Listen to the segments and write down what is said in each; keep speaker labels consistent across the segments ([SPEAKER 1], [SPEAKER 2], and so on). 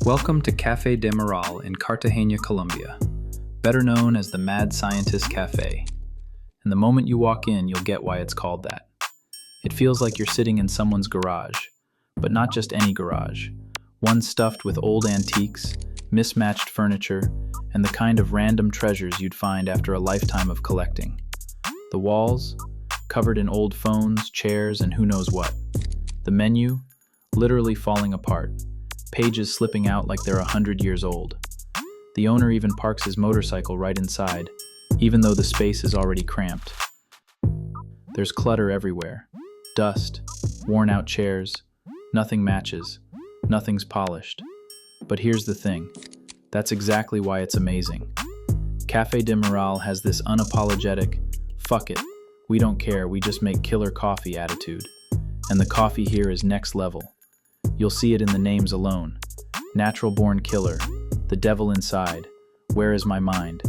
[SPEAKER 1] Welcome to Café del Mural in Cartagena, Colombia, better known as the Mad Scientist Cafe. And the moment you walk in, you'll get why it's called that. It feels like you're sitting in someone's garage, but not just any garage. One stuffed with old antiques, mismatched furniture, and the kind of random treasures you'd find after a lifetime of collecting. The walls, covered in old phones, chairs, and who knows what. The menu, literally falling apart, pages slipping out like they're 100 years old. The owner even parks his motorcycle right inside, even though the space is already cramped. There's clutter everywhere. Dust, worn-out chairs, nothing matches, nothing's polished. But here's the thing, that's exactly why it's amazing. Café del Mural has this unapologetic, fuck it, we don't care, we just make killer coffee attitude. And the coffee here is next level. You'll see it in the names alone. Natural Born Killer, The Devil Inside, Where Is My Mind?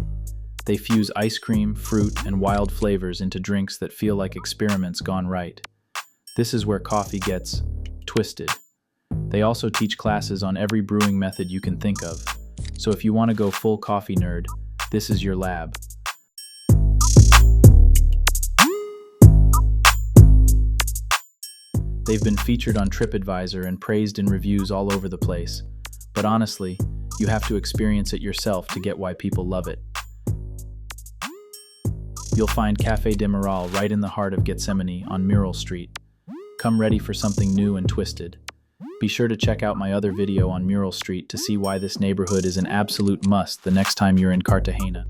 [SPEAKER 1] They fuse ice cream, fruit, and wild flavors into drinks that feel like experiments gone right. This is where coffee gets twisted. They also teach classes on every brewing method you can think of. So if you want to go full coffee nerd, this is your lab. They've been featured on TripAdvisor and praised in reviews all over the place. But honestly, you have to experience it yourself to get why people love it. You'll find Café del Mural right in the heart of Getsemaní on Mural Street. Come ready for something new and twisted. Be sure to check out my other video on Mural Street to see why this neighborhood is an absolute must the next time you're in Cartagena.